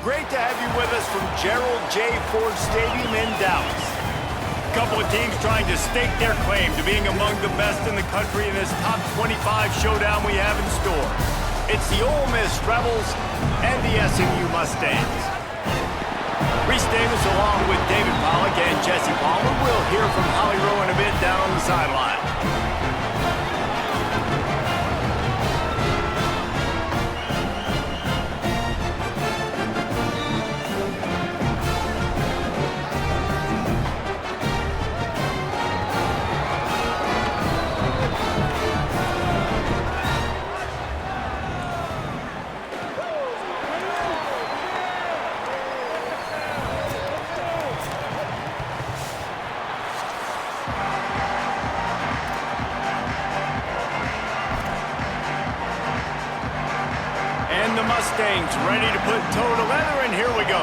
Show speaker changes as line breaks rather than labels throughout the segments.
great to have you with us from Gerald J. Ford Stadium in Dallas. A couple of teams trying to stake their claim to being among the best in the country in this top 25 showdown we have in store. It's the Ole Miss Rebels and the SMU Mustangs. Reese Davis along with David Pollack and Jesse Palmer. We'll hear from Holly Rowe in a bit down on the sideline. The Mustangs ready to put toe to leather, and here we go.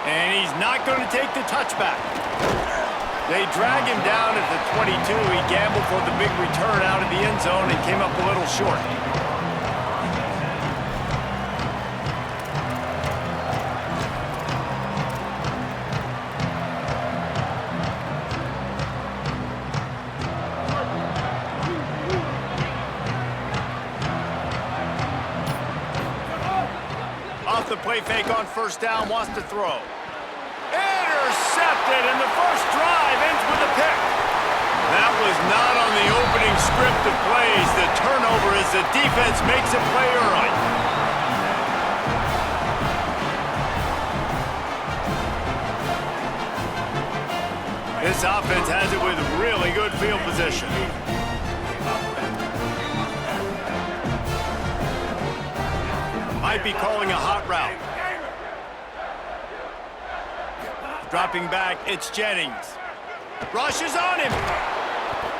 And he's not going to take the touchback. They drag him down at the 22. He gambled for the big return out of the end zone and came up a little short. The play fake on first down, wants to throw. Intercepted, and the first drive ends with a pick. That was not on the opening script of plays. The turnover as the defense makes a play early. This offense has it with really good field position. Might be calling a hot route. Dropping back, it's Jennings. Rushes on him.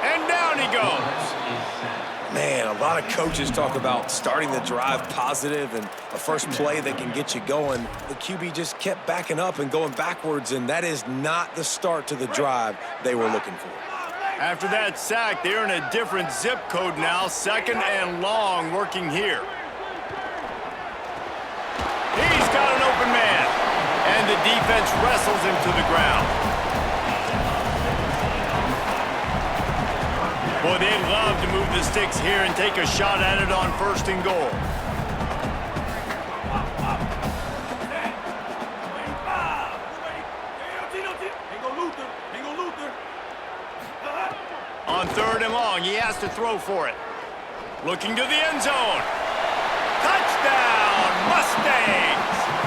And down he goes.
Man, a lot of coaches talk about starting the drive positive and a first play that can get you going. The QB just kept backing up and going backwards, and that is not the start to the drive they were looking for.
After that sack, they're in a different zip code now. Second and long working here. He's got an open man, and the defense wrestles him to the ground. Boy, they'd love to move the sticks here and take a shot at it on first and goal. On third and long, he has to throw for it. Looking to the end zone. Touchdown, Mustangs!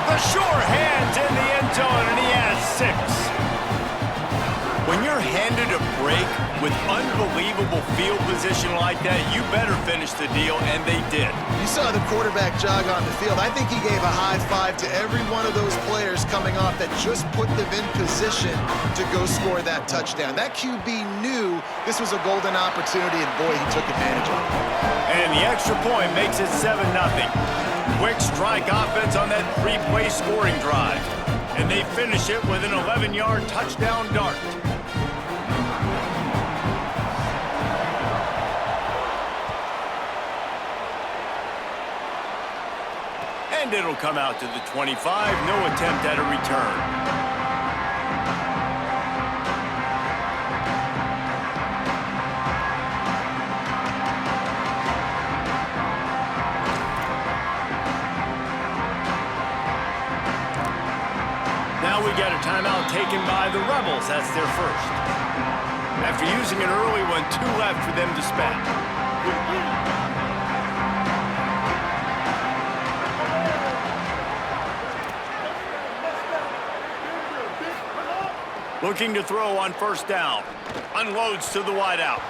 The sure hands in the end zone, and he has 6. When you're handed a break with unbelievable field position like that, you better finish the deal, and they did.
You saw the quarterback jog on the field. I think he gave a high five to every one of those players coming off that just put them in position to go score that touchdown. That QB knew this was a golden opportunity, and boy, he took advantage of it.
And the extra point makes it 7-0. Quick strike offense on that 3-play scoring drive. And they finish it with an 11-yard touchdown dart. And it'll come out to the 25. No attempt at a return. Now we got a timeout taken by the Rebels. That's their first. After using an early one, 2 left for them to spend. Looking to throw on first down. Unloads to the wideout.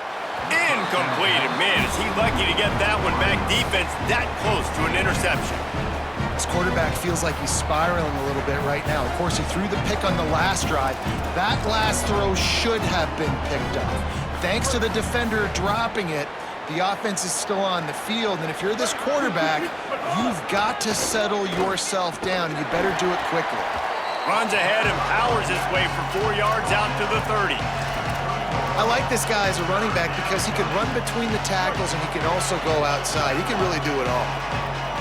Incomplete. Man, is he lucky to get that one back. Defense that close to an interception.
This quarterback feels like he's spiraling a little bit right now. Of course, he threw the pick on the last drive. That last throw should have been picked up. Thanks to the defender dropping it, the offense is still on the field. And if you're this quarterback, you've got to settle yourself down. You better do it quickly.
Runs ahead and powers his way for 4 yards out to the 30.
I like this guy as a running back because he can run between the tackles and he can also go outside. He can really do it all.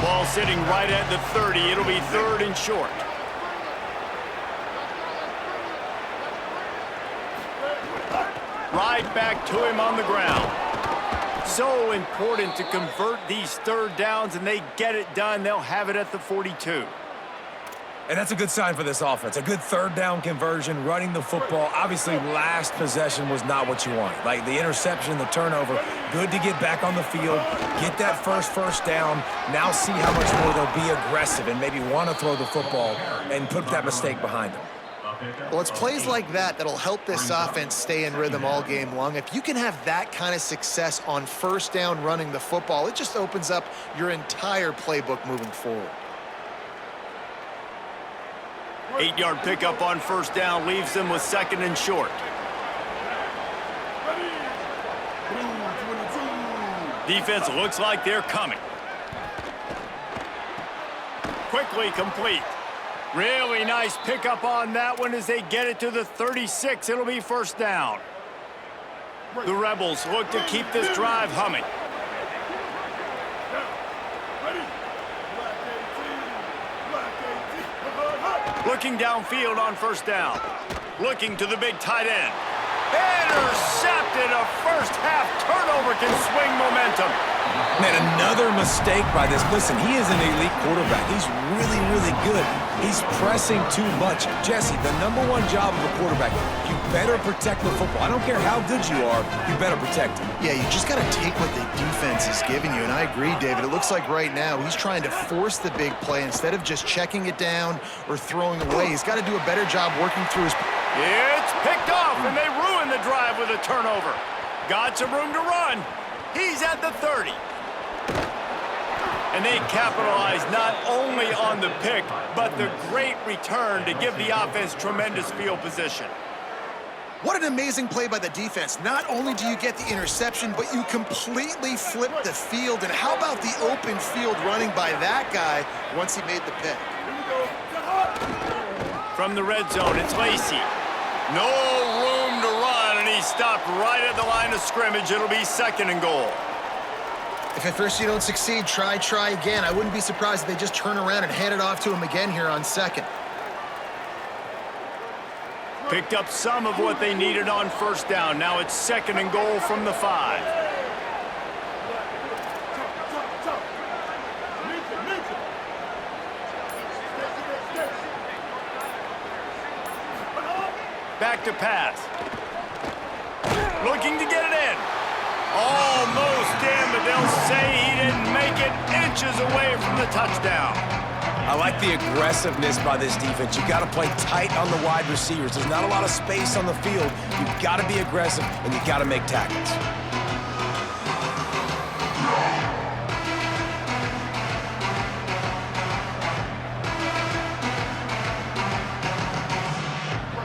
Ball sitting right at the 30. It'll be 3rd and short. Right back to him on the ground. So important to convert these 3rd downs, and they get it done. They'll have it at the 42.
And that's a good sign for this offense. A good 3rd down conversion, running the football. Obviously, last possession was not what you wanted. Like the interception, the turnover. Good to get back on the field, get that first down. Now see how much more they'll be aggressive and maybe want to throw the football and put that mistake behind them.
Well, it's plays like that that'll help this offense stay in rhythm all game long. If you can have that kind of success on 1st down running the football, it just opens up your entire playbook moving forward.
8-yard pickup on 1st down leaves them with 2nd and short. Defense looks like they're coming. Quickly complete. Really nice pickup on that one as they get it to the 36. It'll be 1st down. The Rebels look to keep this drive humming. Looking downfield on 1st down. Looking to the big tight end. Intercepted. A first-half turnover can swing momentum.
Man, another mistake by this. Listen, he is an elite quarterback. He's really, really good. He's pressing too much. Jesse, the #1 job of a quarterback, you better protect the football. I don't care how good you are, you better protect it.
Yeah, you just got to take what the defense is giving you, and I agree, David. It looks like right now he's trying to force the big play instead of just checking it down or throwing away. He's got to do a better job working through his...
It's picked off, and they ruin the drive with a turnover. Got some room to run. He's at the 30. And they capitalize not only on the pick, but the great return to give the offense tremendous field position.
What an amazing play by the defense. Not only do you get the interception, but you completely flip the field. And how about the open field running by that guy once he made the pick?
From the red zone, it's Lacey. No room to run, and he stopped right at the line of scrimmage. It'll be 2nd and goal.
If at first you don't succeed, try again. I wouldn't be surprised if they just turn around and hand it off to him again here on 2nd.
Picked up some of what they needed on 1st down. Now it's 2nd and goal from the 5. Back to pass. Looking to get it in. Almost in, but they'll say he didn't make it, inches away from the touchdown.
I like the aggressiveness by this defense. You got to play tight on the wide receivers. There's not a lot of space on the field. You've got to be aggressive, and you've got to make tackles.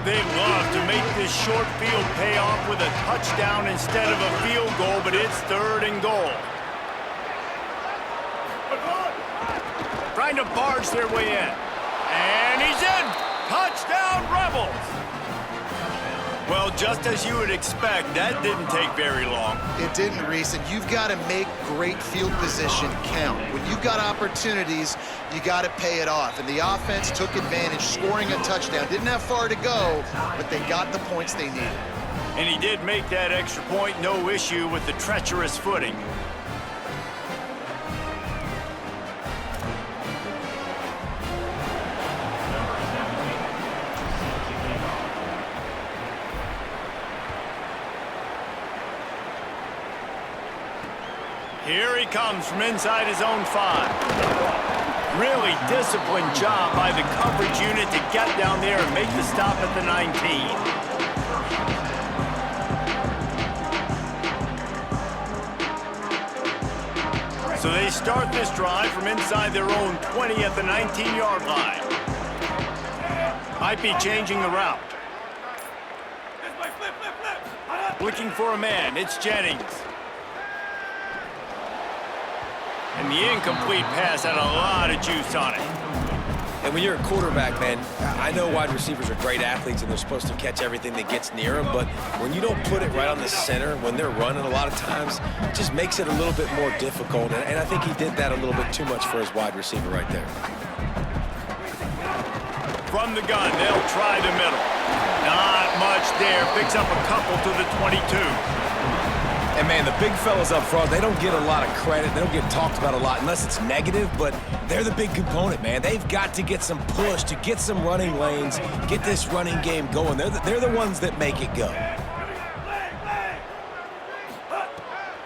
They love to make this short field pay off with a touchdown instead of a field goal, but it's 3rd and goal. Trying to barge their way in. And he's in! Touchdown, Rebels! Well, just as you would expect, that didn't take very long.
It didn't, Reese, and you've got to make great field position count. When you've got opportunities, you got to pay it off. And the offense took advantage, scoring a touchdown. Didn't have far to go, but they got the points they needed.
And he did make that extra point, no issue with the treacherous footing. Here he comes from inside his own 5. Really disciplined job by the coverage unit to get down there and make the stop at the 19. So they start this drive from inside their own 20 at the 19-yard line. Might be changing the route. Looking for a man, it's Jennings. And the incomplete pass had a lot of juice on it.
And when you're a quarterback, man, I know wide receivers are great athletes and they're supposed to catch everything that gets near them, but when you don't put it right on the center, when they're running a lot of times, it just makes it a little bit more difficult. And I think he did that a little bit too much for his wide receiver right there.
From the gun, they'll try the middle. Not much there. Picks up a couple to the 22.
And, man, the big fellas up front, they don't get a lot of credit. They don't get talked about a lot unless it's negative, but they're the big component, man. They've got to get some push, to get some running lanes, get this running game going. They're the ones that make it go.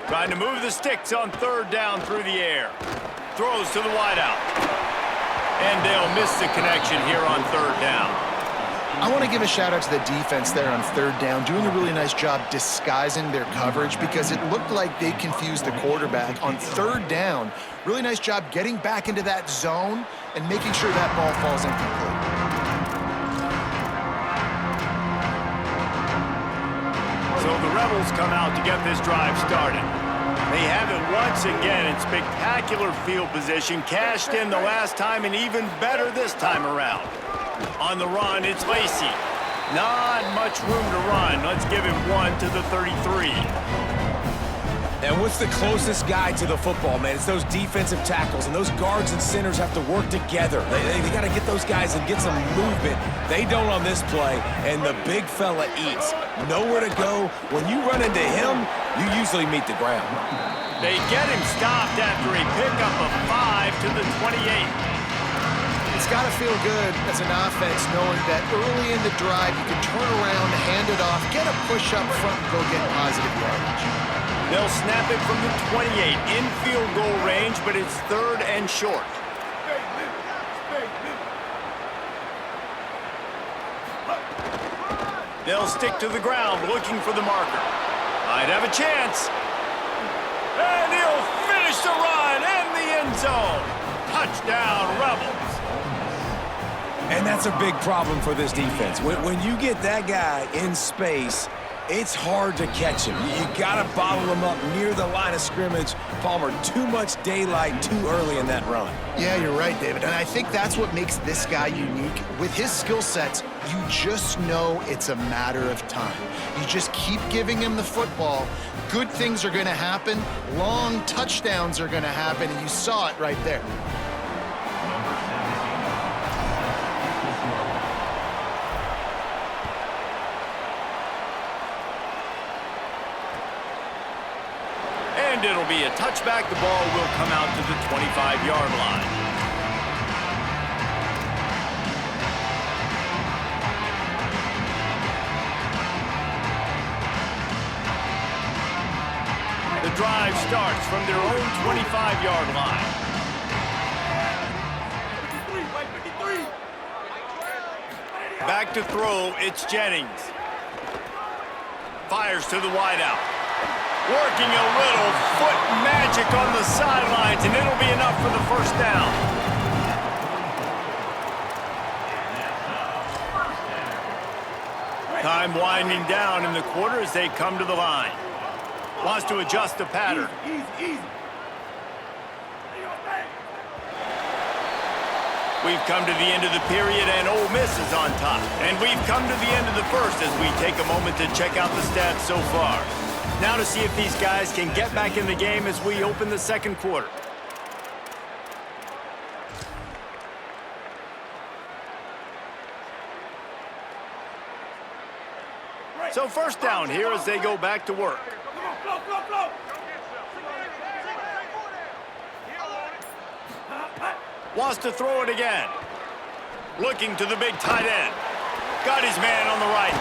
Trying to move the sticks on third down through the air. Throws to the wideout. And they'll miss the connection here on third down.
I want to give a shout out to the defense there on third down, doing a really nice job disguising their coverage because it looked like they confused the quarterback on third down. Really nice job getting back into that zone and making sure that ball falls incomplete.
So the Rebels come out to get this drive started. They have it once again in spectacular field position, cashed in the last time and even better this time around. On the run, it's Lacey. Not much room to run. Let's give him one to the 33.
And what's the closest guy to the football, man? It's those defensive tackles, and those guards and centers have to work together. They got to get those guys and get some movement. They don't on this play, and the big fella eats. Nowhere to go. When you run into him, you usually meet the ground.
They get him stopped after a pickup of 5 to the 28.
It's got to feel good as an offense knowing that early in the drive you can turn around, hand it off, get a push up front, and go get positive yardage.
They'll snap it from the 28 in field goal range, but it's third and short. They'll stick to the ground looking for the marker. Might have a chance. And he'll finish the run in the end zone. Touchdown, Rebels.
And that's a big problem for this defense. When you get that guy in space, it's hard to catch him. You got to bottle him up near the line of scrimmage. Palmer, too much daylight too early in that run.
Yeah, you're right, David. And I think that's what makes this guy unique. With his skill sets, you just know it's a matter of time. You just keep giving him the football. Good things are going to happen. Long touchdowns are going to happen, and you saw it right there.
And it'll be a touchback. The ball will come out to the 25-yard line. The drive starts from their own 25-yard line. Back to throw, it's Jennings. Fires to the wideout. Working a little foot magic on the sidelines, and it'll be enough for the first down. Time winding down in the quarter as they come to the line. Wants to adjust the pattern. We've come to the end of the period, and Ole Miss is on top. And we've come to the end of the first as we take a moment to check out the stats so far. Now to see if these guys can get back in the game as we open the second quarter. So first down here as they go back to work. Wants to throw it again. Looking to the big tight end. Got his man on the right.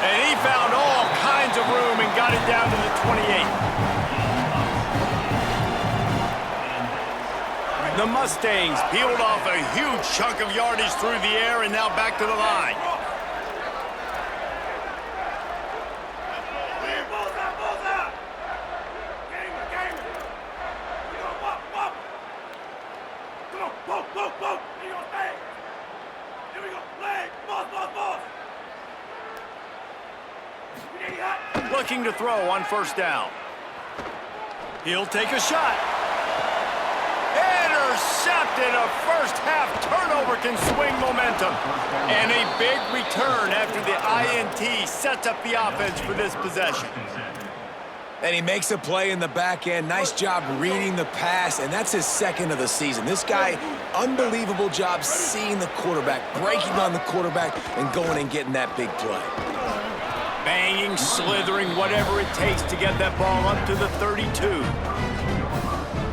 And he found all kinds of room and got it down to the 28. The Mustangs peeled off a huge chunk of yardage through the air and now back to the line. Looking to throw on first down. He'll take a shot. intercepted. A first-half turnover can swing momentum. And a big return after the INT sets up the offense for this possession.
And he makes a play in the back end. Nice job reading the pass, and that's his second of the season. This guy, unbelievable job seeing the quarterback, breaking on the quarterback, and going and getting that big play.
Banging, slithering, whatever it takes to get that ball up to the 32.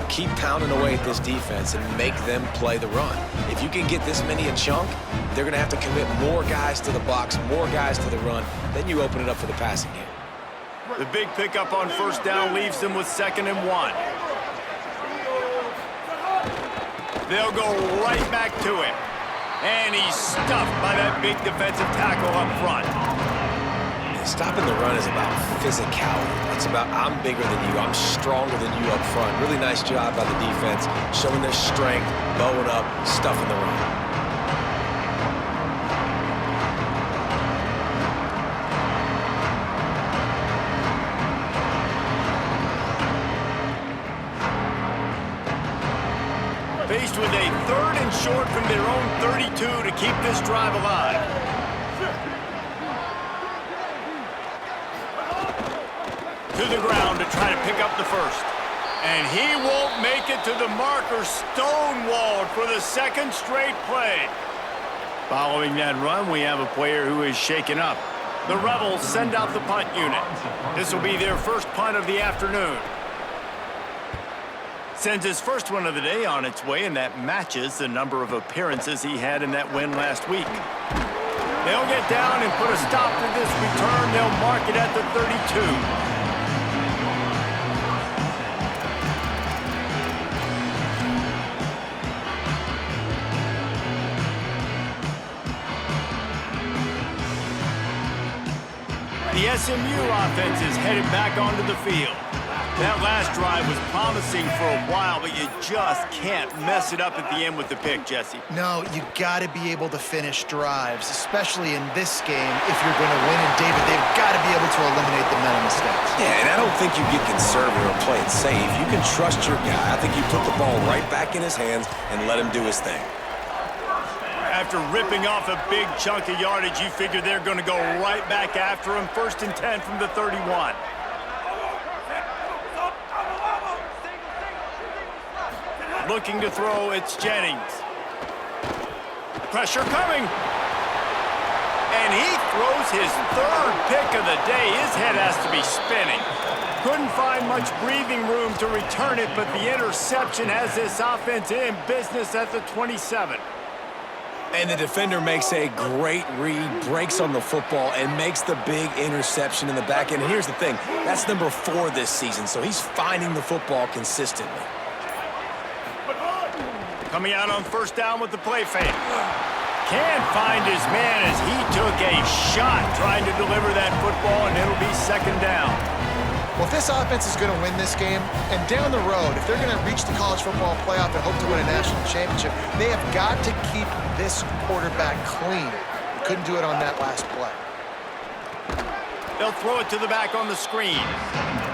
Keep pounding away at this defense and make them play the run. If you can get this many a chunk, they're going to have to commit more guys to the box, more guys to the run. Then you open it up for the passing game.
The big pickup on first down leaves them with 2nd and 1. They'll go right back to him. And he's stuffed by that big defensive tackle up front.
Stopping the run is about physicality. It's about I'm bigger than you, I'm stronger than you up front. Really nice job by the defense, showing their strength, bowing up, stuffing the run.
Faced with a 3rd and short from their own 32 to keep this drive alive. To the ground to try to pick up the first. And he won't make it to the marker, stonewalled for the 2nd straight play. Following that run, we have a player who is shaken up. The Rebels send out the punt unit. This will be their first punt of the afternoon. Sends his first one of the day on its way, and that matches the number of appearances he had in that win last week. They'll get down and put a stop to this return. They'll mark it at the 32. The SMU offense is headed back onto the field. That last drive was promising for a while, but you just can't mess it up at the end with the pick, Jesse.
No, you got to be able to finish drives, especially in this game if you're going to win. And, David, they've got to be able to eliminate the mental mistakes.
Yeah, and I don't think you get conservative or play it safe. You can trust your guy. I think you put the ball right back in his hands and let him do his thing.
After ripping off a big chunk of yardage, you figure they're going to go right back after him. 1st and 10 from the 31. Looking to throw, it's Jennings. Pressure coming. And he throws his 3rd pick of the day. His head has to be spinning. Couldn't find much breathing room to return it, but the interception has this offense in business at the 27.
And the defender makes a great read, breaks on the football, and makes the big interception in the back end. And here's the thing, that's number 4 this season, so he's finding the football consistently.
Coming out on first down with the play fake. Can't find his man as he took a shot trying to deliver that football, and it'll be 2nd down.
Well, if this offense is going to win this game, and down the road, if they're going to reach the college football playoff and hope to win a national championship, they have got to keep this quarterback clean. They couldn't do it on that last play.
They'll throw it to the back on the screen.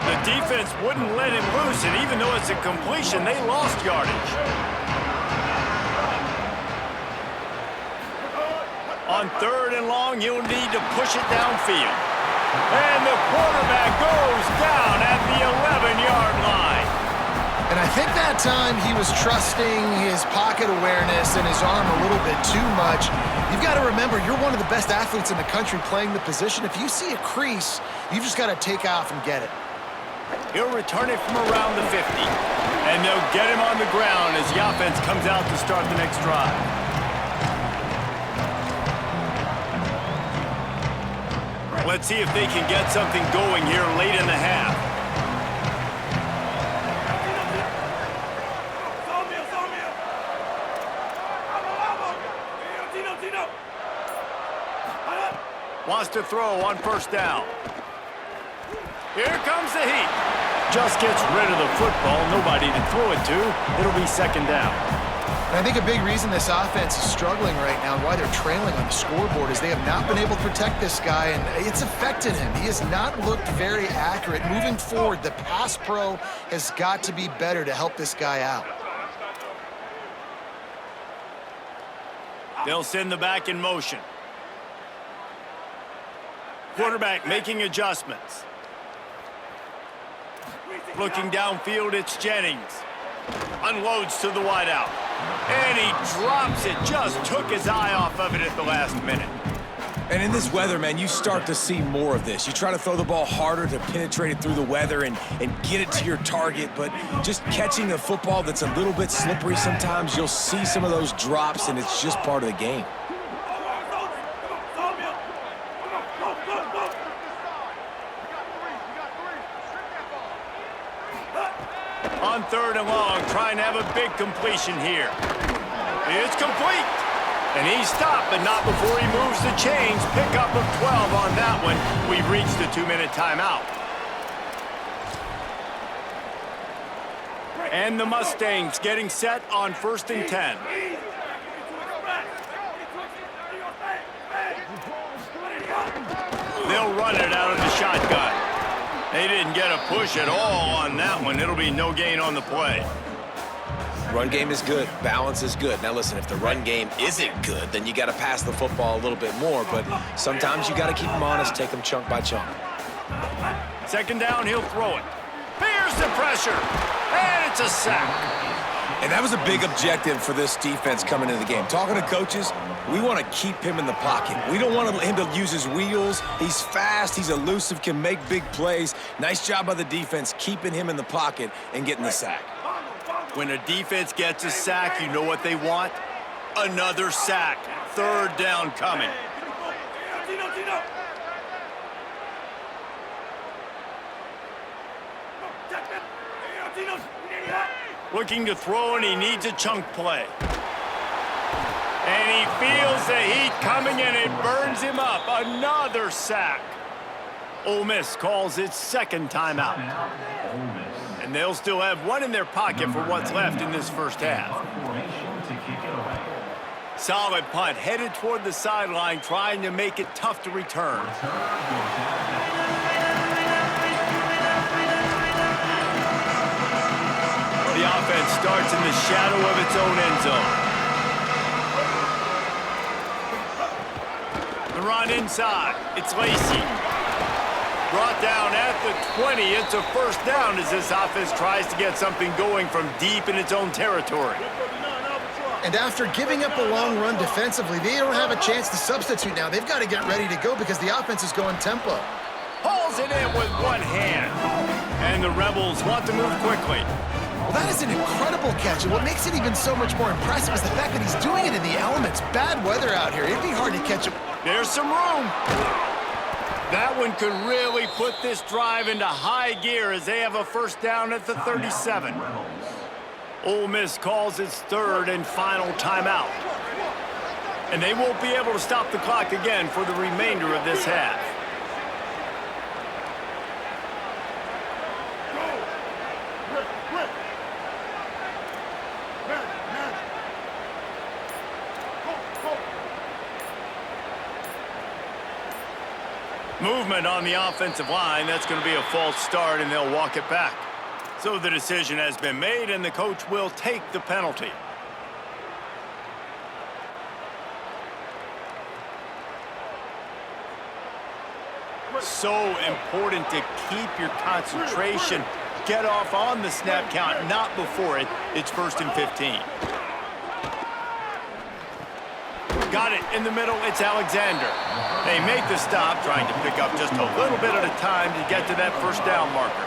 The defense wouldn't let him loose, and even though it's a completion, they lost yardage. On 3rd and long, you'll need to push it downfield. And the quarterback goes down at the 11-yard line.
And I think that time he was trusting his pocket awareness and his arm a little bit too much. You've got to remember, you're one of the best athletes in the country playing the position. If you see a crease, you've just got to take off and get it.
He'll return it from around the 50. And they'll get him on the ground as the offense comes out to start the next drive. Let's see if they can get something going here late in the half. Wants to throw on first down. Here comes the heat. Just gets rid of the football. Nobody to throw it to. It'll be 2nd down.
And I think a big reason this offense is struggling right now and why they're trailing on the scoreboard is they have not been able to protect this guy, and it's affected him. He has not looked very accurate. Moving forward, the pass pro has got to be better to help this guy out.
They'll send the back in motion. Quarterback making adjustments. Looking downfield, it's Jennings. Unloads to the wideout. And he drops it. Just took his eye off of it at the last minute.
And in this weather, man, you start to see more of this. You try to throw the ball harder to penetrate it through the weather and get it to your target, but just catching a football that's a little bit slippery sometimes, you'll see some of those drops, and it's just part of the game.
On 3rd and long, trying to have a big completion here. It's complete. And he's stopped, but not before he moves the chains. Pickup of 12 on that one. We've reached the 2-minute timeout. And the Mustangs getting set on 1st and 10. They'll run it out of the shotgun. They didn't get a push at all on that one. It'll be no gain on the play.
Run game is good. Balance is good. Now, listen, if the run game isn't good, then you got to pass the football a little bit more. But sometimes you got to keep them honest, take them chunk by chunk.
2nd down, he'll throw it. Here's the pressure. And it's a sack.
And that was a big objective for this defense coming into the game. Talking to coaches, we want to keep him in the pocket. We don't want him to use his wheels. He's fast. He's elusive, can make big plays. Nice job by the defense keeping him in the pocket and getting the sack.
When a defense gets a sack, you know what they want? Another sack. 3rd down coming. Looking to throw, and he needs a chunk play. And he feels the heat coming, and it burns him up. Another sack. Ole Miss calls its 2nd timeout. And they'll still have one in their pocket for what's left in this 1st half. Solid punt, headed toward the sideline, trying to make it tough to return. The offense starts in the shadow of its own end zone. The run inside. It's Lacey. Brought down at the 20. It's a 1st down as this offense tries to get something going from deep in its own territory.
And after giving up a long run defensively, they don't have a chance to substitute now. They've got to get ready to go because the offense is going tempo.
Pulls it in with one hand. And the Rebels want to move quickly.
Well, that is an incredible catch, and what makes it even so much more impressive is the fact that he's doing it in the elements. Bad weather out here. It'd be hard to catch him.
There's some room. That one could really put this drive into high gear as they have a 1st down at the 37. Ole Miss calls its 3rd and final timeout. And they won't be able to stop the clock again for the remainder of this half. Movement on the offensive line. That's going to be a false start, and they'll walk it back. So the decision has been made, and the coach will take the penalty. So important to keep your concentration. Get off on the snap count, not before it. It's 1st and 15. Got it in the middle. It's Alexander. They make the stop, trying to pick up just a little bit at a time to get to that 1st down marker.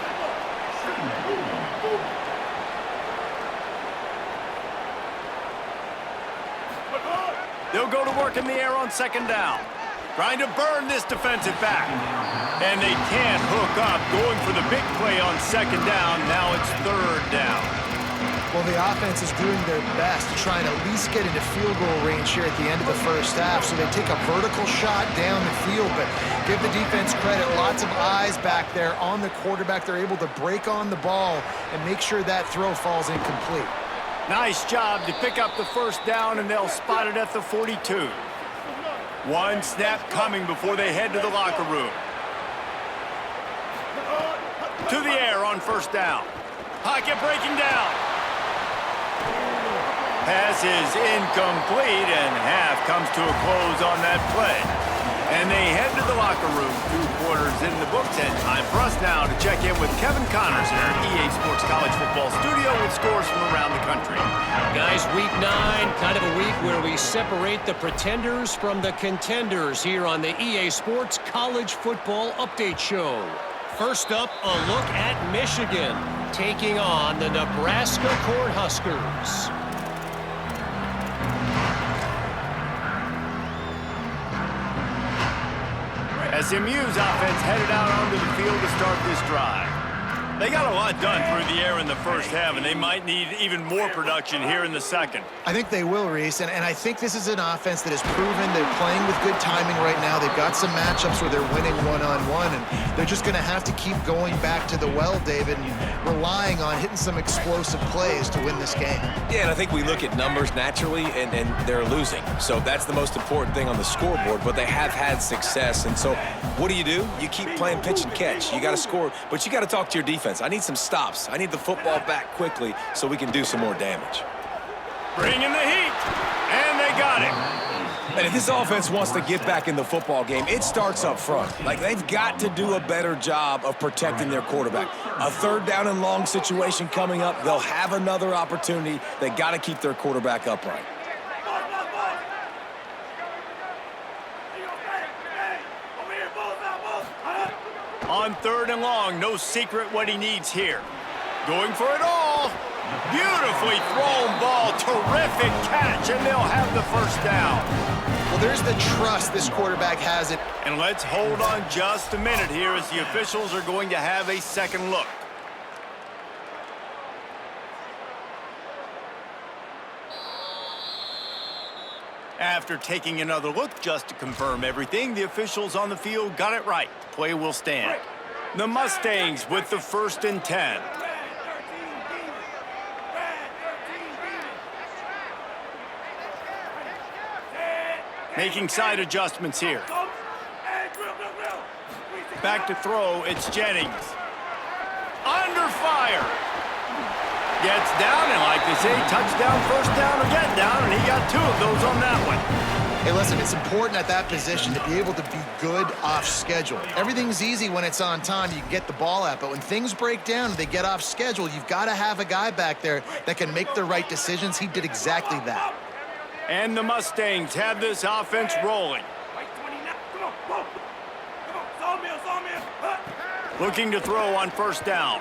They'll go to work in the air on 2nd down. Trying to burn this defensive back. And they can't hook up. Going for the big play on 2nd down. Now it's 3rd down.
Well, the offense is doing their best to try and at least get into field goal range here at the end of the 1st half. So they take a vertical shot down the field, but give the defense credit. Lots of eyes back there on the quarterback. They're able to break on the ball and make sure that throw falls incomplete.
Nice job to pick up the 1st down, and they'll spot it at the 42. One snap coming before they head to the locker room. To the air on 1st down. Pocket breaking down. pass is incomplete, and half comes to a close on that play. And they head to the locker room. 2 quarters in the books, and time for us now to check in with Kevin Connors in our EA Sports College Football studio with scores from around the country.
Guys, week 9, kind of a week where we separate the pretenders from the contenders here on the EA Sports College Football Update Show. First up, a look at Michigan taking on the Nebraska Cornhuskers.
SMU's offense headed out onto the field to start this drive. They got a lot done through the air in the first half, and they might need even more production here in the second.
I think they will, Reese, and I think this is an offense that has proven they're playing with good timing right now. They've got some matchups where they're winning one-on-one, and they're just going to have to keep going back to the well, David, and relying on hitting some explosive plays to win this game.
Yeah, and I think we look at numbers naturally, and they're losing. So that's the most important thing on the scoreboard, but they have had success. And so what do? You keep playing pitch and catch. You got to score, but you got to talk to your defense. I need some stops. I need the football back quickly so we can do some more damage.
Bring in the heat, and they got him.
And if this offense wants to get back in the football game, it starts up front. Like, they've got to do a better job of protecting their quarterback. A 3rd down and long situation coming up. They'll have another opportunity. They got to keep their quarterback upright.
On 3rd and long, no secret what he needs here. Going for it all. Beautifully thrown ball. Terrific catch, and they'll have the first down.
Well, there's the trust this quarterback has it.
And let's hold on just a minute here as the officials are going to have a second look. After taking another look just to confirm everything, the officials on the field got it right. Play will stand. The Mustangs with the 1st and 10. Making side adjustments here. Back to throw, it's Jennings. Under fire. Gets down, and like they say, touchdown, 1st down, or get down, and he got 2 of those on that one.
Hey, listen, it's important at that position to be able to be good off schedule. Everything's easy when it's on time. You can get the ball out, but when things break down and they get off schedule, you've got to have a guy back there that can make the right decisions. He did exactly that.
And the Mustangs have this offense rolling. Looking to throw on 1st down.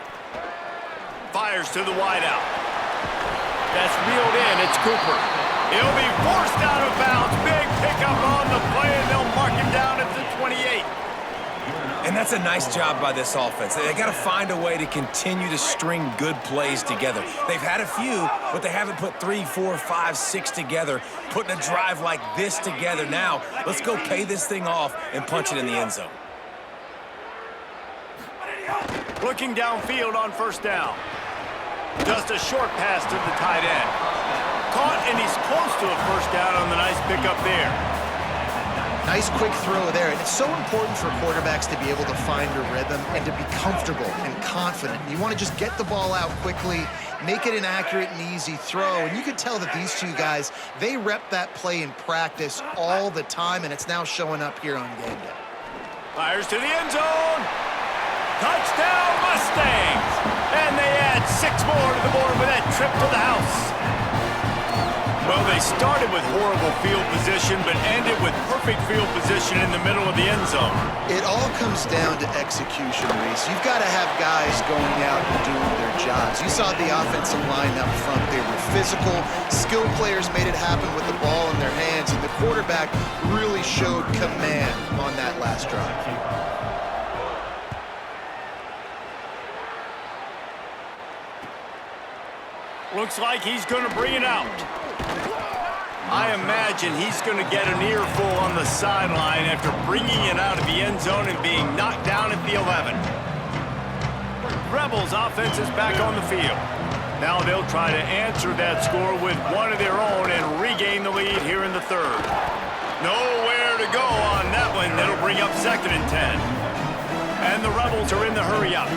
Fires to the wideout. That's reeled in. It's Cooper. He'll be forced out of bounds. Big pickup on the play, and they'll mark him down at the 28.
And that's a nice job by this offense. They got to find a way to continue to string good plays together. They've had a few, but they haven't put 3, 4, 5, 6 together, putting a drive like this together. Now, let's go pay this thing off and punch it in the end zone.
Looking downfield on 1st down. Just a short pass to the tight end. Caught, and he's close to a 1st down on the nice pickup there.
Nice quick throw there. And it's so important for quarterbacks to be able to find a rhythm and to be comfortable and confident. You want to just get the ball out quickly, make it an accurate and easy throw. And you can tell that these 2 guys, they rep that play in practice all the time, and it's now showing up here on game day.
Fires to the end zone. Touchdown, Mustangs! And they add 6 more to the board with that trip to the house. Well, they started with horrible field position, but ended with perfect field position in the middle of the end zone.
It all comes down to execution, Reese. You've got to have guys going out and doing their jobs. You saw the offensive line up front. They were physical. Skilled players made it happen with the ball in their hands, and the quarterback really showed command on that last drive.
Looks like he's going to bring it out. I imagine he's going to get an earful on the sideline after bringing it out of the end zone and being knocked down at the 11. Rebels offense is back on the field. Now they'll try to answer that score with one of their own and regain the lead here in the 3rd. Nowhere to go on that one. That'll bring up 2nd and 10. And the Rebels are in the hurry up.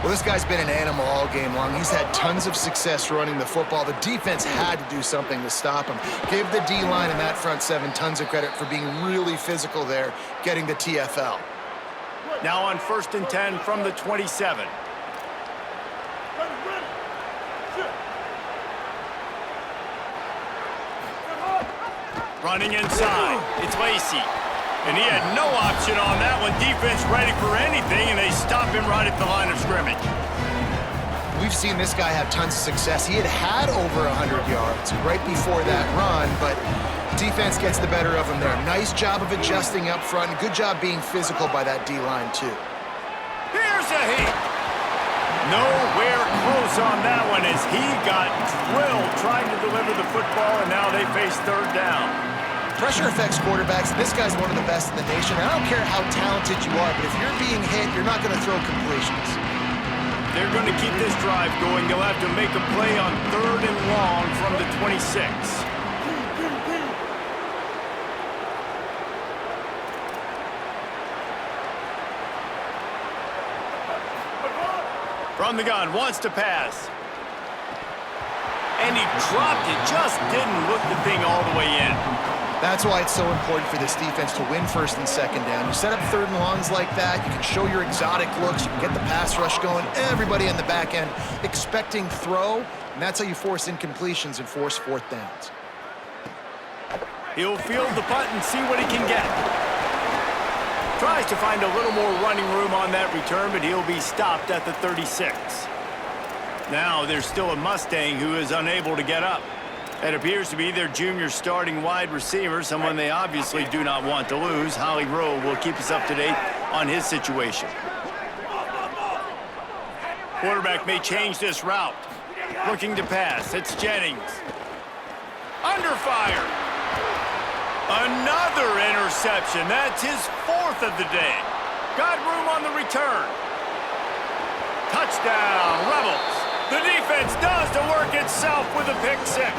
Well,
Well, this guy's been an animal all game long. He's had tons of success running the football. The defense had to do something to stop him. Give the D-line and that front seven tons of credit for being really physical there, getting the TFL.
Now on 1st and 10 from the 27. Running inside, it's Lacey. And he had no option on that one. Defense ready for anything, and they stop him right at the line of scrimmage.
We've seen this guy have tons of success. He had over 100 yards right before that run, but defense gets the better of him there. Nice job of adjusting up front. Good job being physical by that D-line, too.
Here's a heat. Nowhere close on that one as he got drilled trying to deliver the football, and now they face 3rd down.
Pressure affects quarterbacks. This guy's one of the best in the nation. I don't care how talented you are, but if you're being hit, you're not going to throw completions.
They're going to keep this drive going. They'll have to make a play on 3rd and long from the 26. From the gun, wants to pass. And he dropped it, just didn't look the thing all the way in.
That's why it's so important for this defense to win 1st and 2nd down. You set up 3rd and longs like that, you can show your exotic looks, you can get the pass rush going, everybody in the back end expecting throw, and that's how you force incompletions and force 4th downs.
He'll field the punt and see what he can get. Tries to find a little more running room on that return, but he'll be stopped at the 36. Now there's still a Mustang who is unable to get up. It appears to be their junior starting wide receiver, someone they obviously do not want to lose. Holly Rowe will keep us up to date on his situation. Quarterback may change this route. Looking to pass. It's Jennings. Under fire. Another interception. That's his 4th of the day. Got room on the return. Touchdown, Rebels. The defense does the work itself with a pick 6.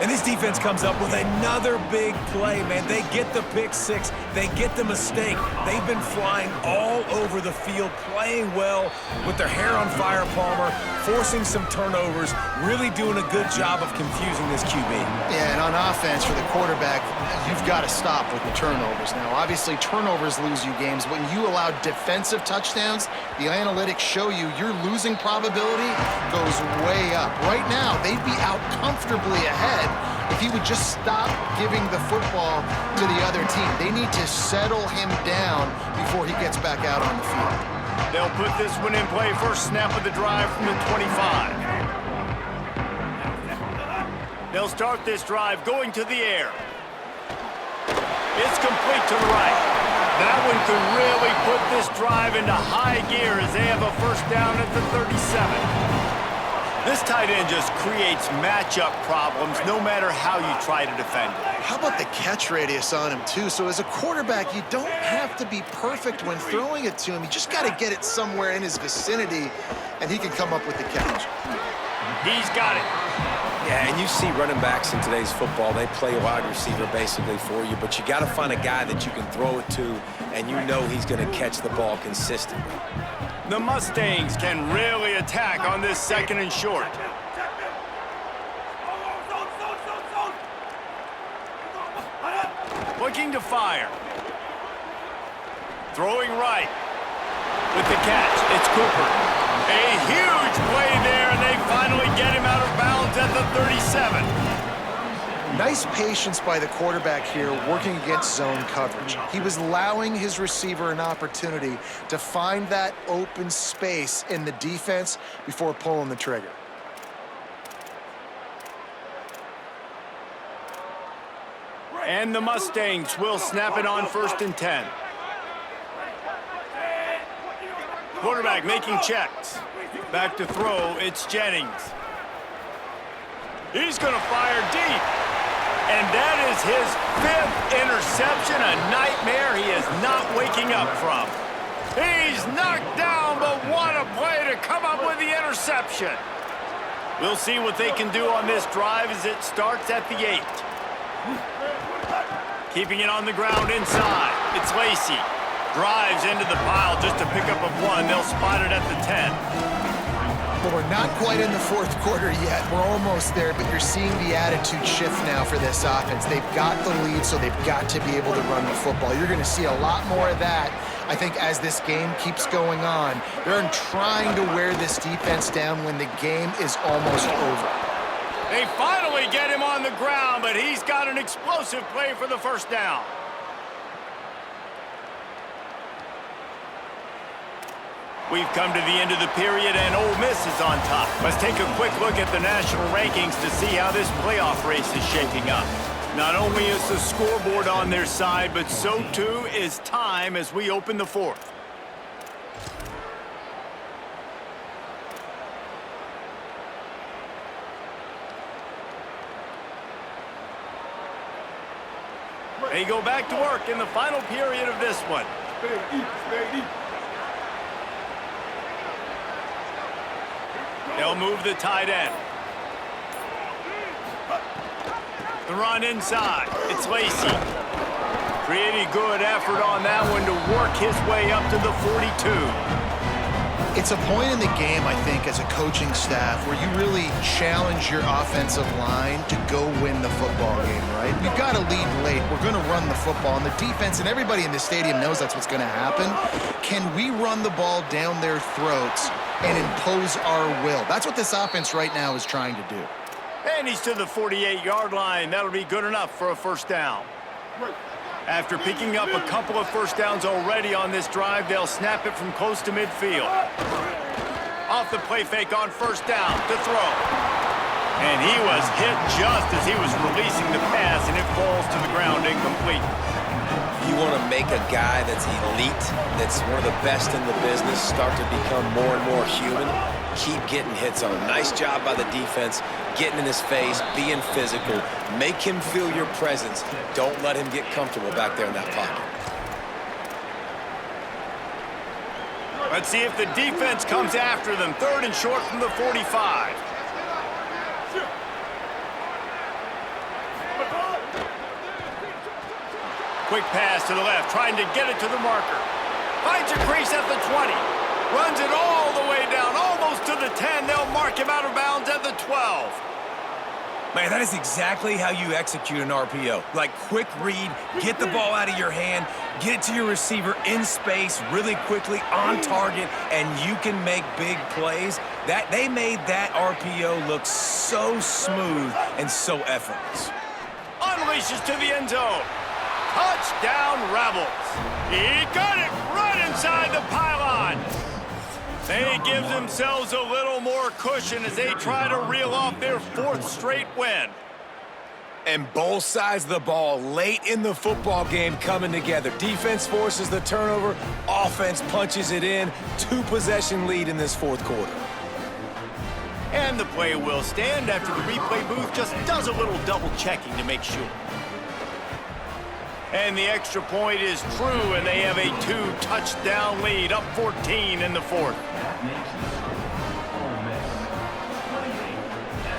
And this defense comes up with another big play, man. They get the pick 6. They get the mistake. They've been flying all over the field, playing well with their hair on fire, Palmer, forcing some turnovers, really doing a good job of confusing this QB.
Yeah, and on offense for the quarterback, you've got to stop with the turnovers. Now, obviously, turnovers lose you games. When you allow defensive touchdowns, the analytics show you your losing probability goes way up. Right now, they'd be out comfortably ahead if he would just stop giving the football to the other team. They need to settle him down before he gets back out on the field.
They'll put this one in play. First snap of the drive from the 25. They'll start this drive going to the air. It's complete to the right. That one could really put this drive into high gear as they have a 1st down at the 37. This tight end just creates matchup problems no matter how you try to defend it.
How about the catch radius on him, too? So as a quarterback, you don't have to be perfect when throwing it to him. You just got to get it somewhere in his vicinity, and he can come up with the catch.
He's got it.
Yeah, and you see running backs in today's football, they play wide receiver basically for you, but you got to find a guy that you can throw it to, and you know he's going to catch the ball consistently.
The Mustangs can really attack on this 2nd and short. Looking to fire. Throwing right. With the catch, it's Cooper. A huge play there, and they finally get him out of bounds at the 37.
Nice patience by the quarterback here working against zone coverage. He was allowing his receiver an opportunity to find that open space in the defense before pulling the trigger.
And the Mustangs will snap it on 1st and 10. Quarterback making checks. Back to throw, it's Jennings. He's going to fire deep. And that is his 5th interception, a nightmare he is not waking up from. He's knocked down, but what a play to come up with the interception. We'll see what they can do on this drive as it starts at the 8. Keeping it on the ground inside, it's Lacey. Drives into the pile just to pick up a 1. They'll spot it at the 10.
Well, we're not quite in the fourth quarter yet. We're almost there, but you're seeing the attitude shift now for this offense. They've got the lead, so they've got to be able to run the football. You're going to see a lot more of that, I think, as this game keeps going on. They're trying to wear this defense down when the game is almost over.
They finally get him on the ground, but he's got an explosive play for the first down. We've come to the end of the period, and Ole Miss is on top. Let's take a quick look at the national rankings to see how this playoff race is shaping up. Not only is the scoreboard on their side, but so too is time as we open the fourth. They go back to work in the final period of this one. They'll move the tight end. The run inside. It's Lacey. Pretty good effort on that one to work his way up to the 42.
It's a point in the game, I think, as a coaching staff where you really challenge your offensive line to go win the football game, right? You've got to lead late. We're going to run the football, and the defense and everybody in the stadium knows that's what's going to happen. Can we run the ball down their throats and impose our will? That's what this offense right now is trying to do.
And he's to the 48-yard line. That'll be good enough for a first down. After picking up a couple of first downs already on this drive, they'll snap it from close to midfield. Off the play fake on first down to throw. And he was hit just as he was releasing the pass, and it falls to the ground incomplete.
You want to make a guy that's elite, that's one of the best in the business, start to become more and more human. Keep getting hits on him. Nice job by the defense, getting in his face, being physical. Make him feel your presence. Don't let him get comfortable back there in that pocket.
Let's see if the defense comes after them. 3rd and short from the 45. Quick pass to the left, trying to get it to the marker. Finds a crease at the 20. Runs it all the way down, almost to the 10. They'll mark him out of bounds at the 12.
Man, that is exactly how you execute an RPO. Like, quick read, get the ball out of your hand, get it to your receiver in space really quickly, on target, and you can make big plays. They made that RPO look so smooth and so effortless.
Unleashes to the end zone. Touchdown, Rebels. He got it right inside the pylon. They give themselves a little more cushion as they try to reel off their 4th straight win.
And both sides of the ball late in the football game coming together. Defense forces the turnover, offense punches it in. 2-possession lead in this 4th quarter.
And the play will stand after the replay booth just does a little double checking to make sure. And the extra point is true, and they have a 2-touchdown lead, up 14 in the 4th.
That makes the score Ole Miss 28,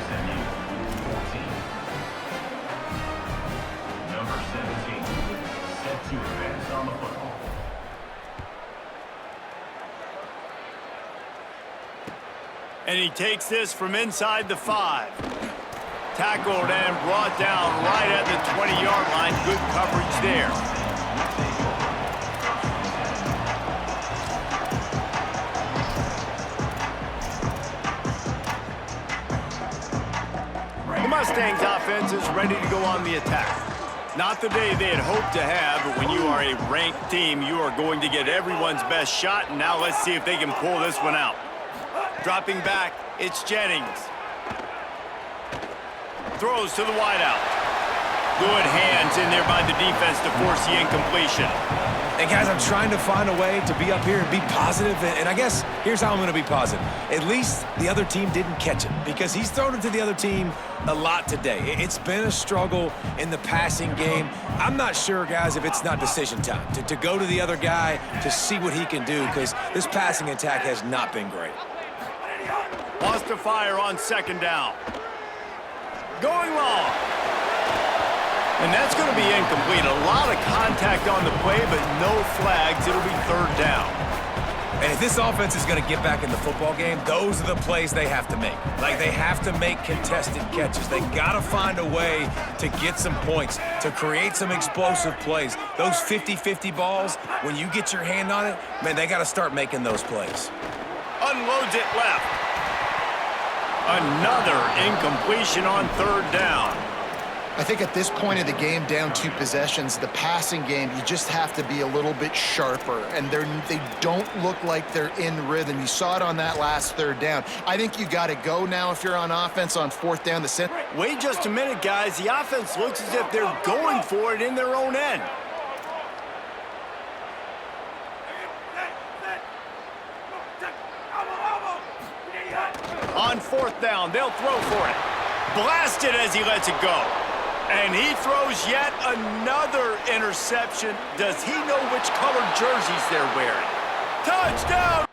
SMU 14. Number 17, set to advance on the football.
And he takes this from inside the 5. Tackled and brought down right at the 20-yard line. Good coverage there. The Mustangs offense is ready to go on the attack. Not the day they had hoped to have, but when you are a ranked team, you are going to get everyone's best shot, and now let's see if they can pull this one out. Dropping back, it's Jennings. Throws to the wideout. Good hands in there by the defense to force the incompletion.
And guys, I'm trying to find a way to be up here and be positive, and I guess here's how I'm going to be positive. At least the other team didn't catch it, because he's thrown it to the other team a lot today. It's been a struggle in the passing game. I'm not sure, guys, if it's not decision time to go to the other guy to see what he can do, because this passing attack has not been great.
Lost to fire on 2nd down. Going long. And that's going to be incomplete. A lot of contact on the play, but no flags. It'll be third down.
And if this offense is going to get back in the football game, those are the plays they have to make. Like, they have to make contested catches. They got to find a way to get some points, to create some explosive plays. Those 50-50 balls, when you get your hand on it, man, they got to start making those plays.
Unloads it left. Another incompletion on third down.
I think at this point of the game, down 2 possessions, the passing game, you just have to be a little bit sharper, and they don't look like they're in rhythm. You saw it on that last third down. I think you got to go now if you're on offense on fourth down.
Wait just a minute, guys. The offense looks as if they're going for it in their own end. On fourth down, they'll throw for it. Blasted as he lets it go. And he throws yet another interception. Does he know which colored jerseys they're wearing? Touchdown!